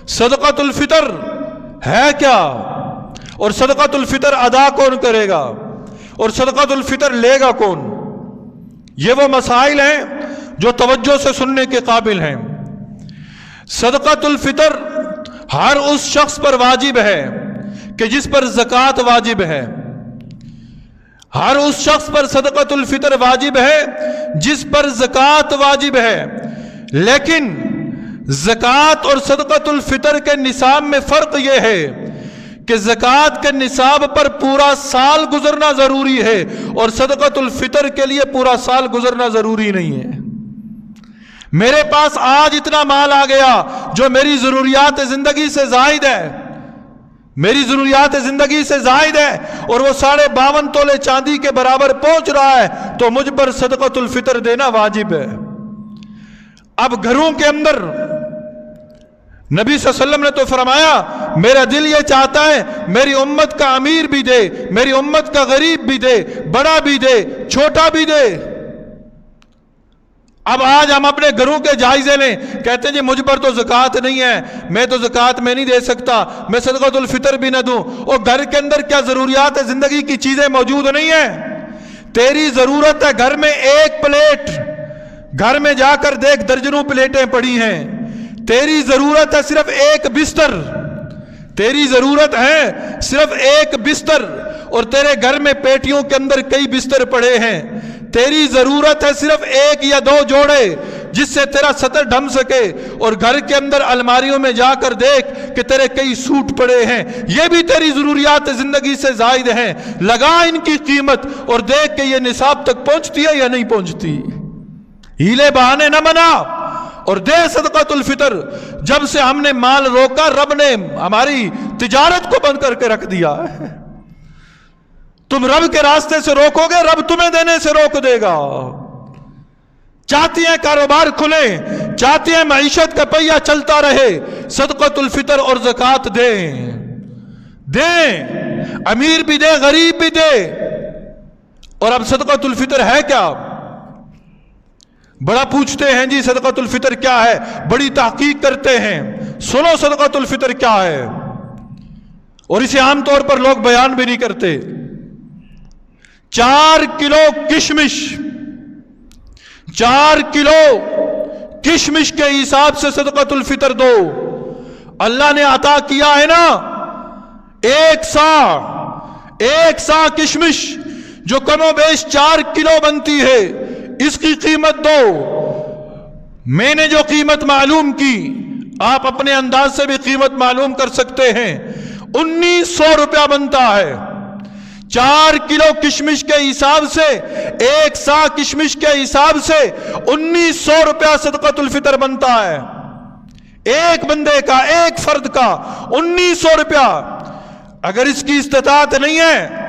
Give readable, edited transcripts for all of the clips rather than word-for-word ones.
सदक़तुल फितर है क्या, और सदक़तुल फितर अदा कौन करेगा, और सदक़तुल फितर लेगा कौन। ये वो मसाइल हैं जो तवज्जो से सुनने के काबिल हैं। सदक़तुल फितर हर उस शख्स पर वाजिब है कि जिस पर ज़कात वाजिब है। हर उस शख्स पर सदक़तुल फितर वाजिब है जिस पर ज़कात वाजिब है। लेकिन ज़कात और सदक़तुल फितर के निसाब में फ़र्क यह है कि ज़कात के निसाब पर पूरा साल गुजरना ज़रूरी है और सदक़तुल फितर के लिए पूरा साल गुजरना ज़रूरी नहीं है। मेरे पास आज इतना माल आ गया जो मेरी ज़रूरियात ज़िंदगी से ज़ायद है, मेरी ज़रूरियात ज़िंदगी से ज़ायद है, और वो 52.5 तोले चांदी के बराबर पहुंच रहा है, तो मुझ पर सदक़तुल फितर देना वाजिब है। अब घरों के अंदर नबी सल्लल्लाहु अलैहि वसल्लम ने तो फरमाया, मेरा दिल ये चाहता है मेरी उम्मत का अमीर भी दे, मेरी उम्मत का गरीब भी दे, बड़ा भी दे, छोटा भी दे। अब आज हम अपने घरों के जायजे लें, कहते हैं जी मुझ पर तो ज़कात नहीं है, मैं तो ज़कात में नहीं दे सकता, मैं सदक़तुल फितर भी ना दूं। और घर के अंदर क्या ज़रूरियात ज़िंदगी की चीज़ें मौजूद नहीं है। तेरी ज़रूरत है घर में एक प्लेट, घर में जाकर देख दर्जनों प्लेटें पड़ी हैं। तेरी ज़रूरत है सिर्फ एक बिस्तर, तेरी ज़रूरत है सिर्फ एक बिस्तर, और तेरे घर में पेटियों के अंदर कई बिस्तर पड़े हैं। तेरी ज़रूरत है सिर्फ एक या दो जोड़े जिससे तेरा सतर ढम सके, और घर के अंदर अलमारियों में जाकर देख कि तेरे कई सूट पड़े हैं। ये भी तेरी ज़रूरियात ज़िंदगी से ज़ायद हैं। लगा इनकी कीमत और देख कि ये निसाब तक पहुंचती है या नहीं पहुंचती। हीले बहाने न मना और दे सदक़तुल फितर। जब से हमने माल रोका, रब ने हमारी तिजारत को बंद करके रख दिया है। तुम रब के रास्ते से रोकोगे, रब तुम्हें देने से रोक देगा। चाहती है कारोबार खुले, चाहती है मईशत का पहिया चलता रहे, सदक़तुल फितर और ज़कात दे, अमीर भी दे, गरीब भी दे। और अब सदक़तुल फितर है क्या? बड़ा पूछते हैं जी सदक़तुल फितर क्या है, बड़ी तहकीक करते हैं। सुनो सदक़तुल फितर क्या है, और इसे आमतौर पर लोग बयान भी नहीं करते। 4 किलो किशमिश, 4 किलो किशमिश के हिसाब से सदक़तुल फितर दो। अल्लाह ने अता किया है ना एक सा किशमिश जो कमोबेश 4 किलो बनती है, इसकी कीमत दो। मैंने जो कीमत मालूम की, आप अपने अंदाज से भी कीमत मालूम कर सकते हैं, 1900 रुपया बनता है। 4 किलो किशमिश के हिसाब से, एक सा किशमिश के हिसाब से 1900 रुपया सदक़तुल फितर बनता है। एक बंदे का, एक फर्द का 1900 रुपया। अगर इसकी इस्तिताअत नहीं है,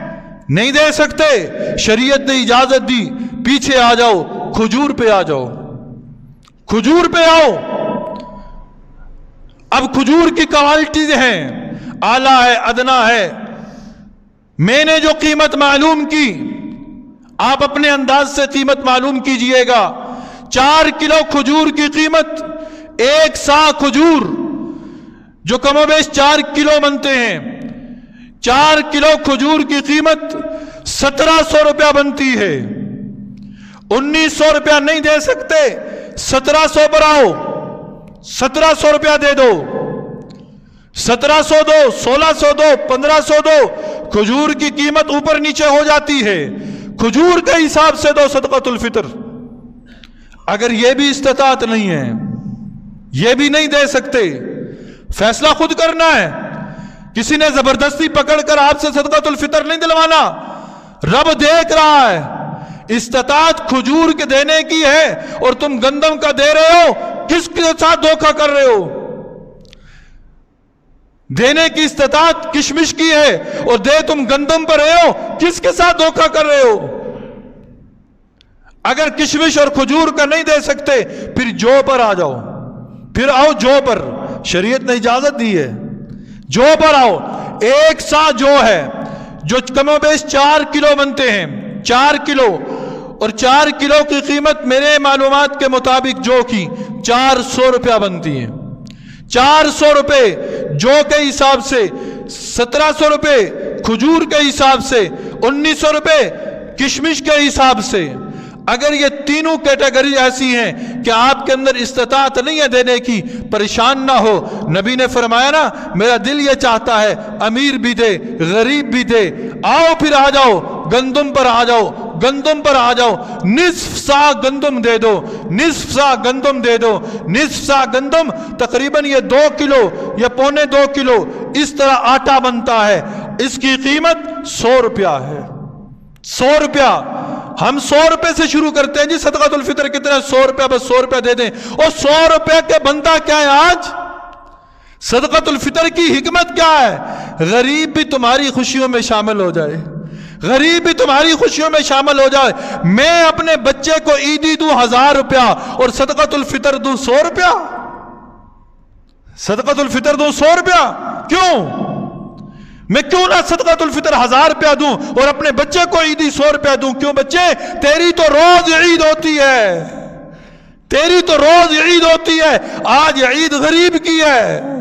नहीं दे सकते, शरीयत ने इजाजत दी, पीछे आ जाओ, खजूर पे आ जाओ, खजूर पे आओ। अब खजूर की क्वालिटीज हैं, आला है, अदना है। मैंने जो कीमत मालूम की, आप अपने अंदाज से कीमत मालूम कीजिएगा। 4 किलो खजूर की कीमत, एक सा खजूर जो कमोबेश 4 किलो बनते हैं, 4 किलो खजूर की कीमत 1700 रुपया बनती है। 1900 रुपया नहीं दे सकते, 1700 पर आओ, 1700 रुपया दे दो, 1700 दो, 1600 दो, 1500 दो। खजूर की कीमत ऊपर नीचे हो जाती है, खजूर के हिसाब से दो सदक़तुल फितर। अगर यह भी इस्तिताअत नहीं है, यह भी नहीं दे सकते, फैसला खुद करना है। किसी ने जबरदस्ती पकड़कर आपसे सदक़तुल फितर नहीं दिलवाना। रब देख रहा है, इस्तिताअत खजूर के देने की है और तुम गंदम का दे रहे हो। किसके साथ धोखा कर रहे हो? देने की इस्तिताअत किशमिश की है और दे तुम गंदम पर रहे हो, किसके साथ धोखा कर रहे हो? अगर किशमिश और खजूर का नहीं दे सकते, फिर जौ पर आ जाओ, फिर आओ जौ पर। शरीयत ने इजाजत दी है, जौ पर आओ। एक सा जौ है जो कमोबेश 4 किलो बनते हैं, 4 किलो, और 4 किलो की कीमत मेरे मालूमात के मुताबिक जौ की 400 रुपया बनती है। 400 रुपए जौ के हिसाब से, 1700 रुपए खजूर के हिसाब से, 1900 रुपए किशमिश के हिसाब से। अगर ये तीनों कैटेगरी ऐसी हैं कि आपके अंदर इस्तिताअत नहीं है देने की, परेशान ना हो। नबी ने फरमाया ना, मेरा दिल ये चाहता है अमीर भी दे गरीब भी दे, आओ फिर आ जाओ गंदम पर आ जाओ, गंदम पर आ जाओ, निस्फ सा गंदम दे दो, निस्फ सा गंदम दे दो। निस्फ सा गंदम तकरीबन ये 2 किलो या पौने 2 किलो इस तरह आटा बनता है। इसकी कीमत 100 रुपया है। 100 रुपया। हम 100 रुपए से शुरू करते हैं जी, सदकातुल फितर कितना? 100 रुपया, बस 100 रुपया दे दें। और 100 रुपए के बनता क्या है आज? सदकातुल फितर की हिकमत क्या है? गरीब भी तुम्हारी खुशियों में शामिल हो जाए, गरीब भी तुम्हारी खुशियों में शामिल हो जाए। मैं अपने बच्चे को ईदी दूं 1000 रुपया और सदकातुल फितर दूं 100 रुपया, सदकातुल फितर दूं 100 रुपया। क्यों? मैं क्यों ना सदकातुल फितर 1000 रुपया दूं और अपने बच्चे को ईदी 100 रुपया दूं? क्यों? बच्चे, तेरी तो रोज ईद होती है, तेरी तो रोज ईद होती है। आज ईद गरीब की है,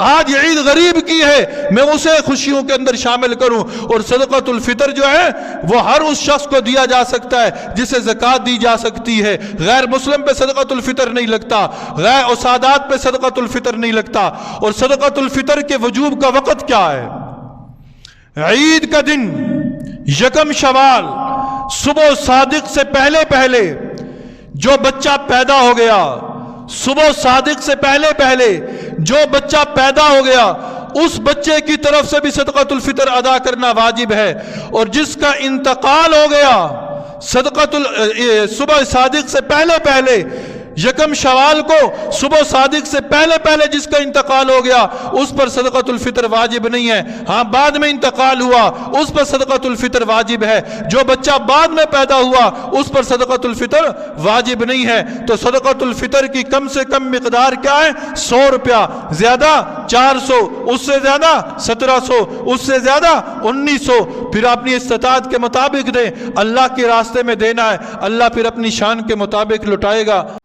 आज ईद गरीब की है, मैं उसे खुशियों के अंदर शामिल करूं। और सदकातुल फितर जो है वो हर उस शख्स को दिया जा सकता है जिसे ज़कात दी जा सकती है। गैर मुस्लिम पे सदकातुल फितर नहीं लगता, गैर और सादात पे सदकातुल फितर नहीं लगता। और सदकातुल फितर के वजूब का वक़्त क्या है? ईद का दिन यकम शवाल, सुबह सादिक से पहले पहले जो बच्चा पैदा हो गया, सुबह सादिक से पहले पहले जो बच्चा पैदा हो गया, उस बच्चे की तरफ से भी सदकातुल फितर अदा करना वाजिब है। और जिसका इंतकाल हो गया सुबह सादिक से पहले पहले, यकम शवाल को सुबह सादिक से पहले पहले जिसका इंतकाल हो गया, उस पर सदकातुल फितर वाजिब नहीं है। हाँ, बाद में इंतकाल हुआ उस पर सदकातुल फितर वाजिब है। जो बच्चा बाद में पैदा हुआ उस पर सदकातुल फितर वाजिब नहीं है। तो सदकातुल फितर की कम से कम मिकदार क्या है? 100 रुपया, ज्यादा 400, उससे ज्यादा 1700, उससे ज्यादा 1900। फिर अपनी इस्तिताअत के मुताबिक दें, अल्लाह के रास्ते में देना है, अल्लाह फिर अपनी शान के मुताबिक लुटाएगा।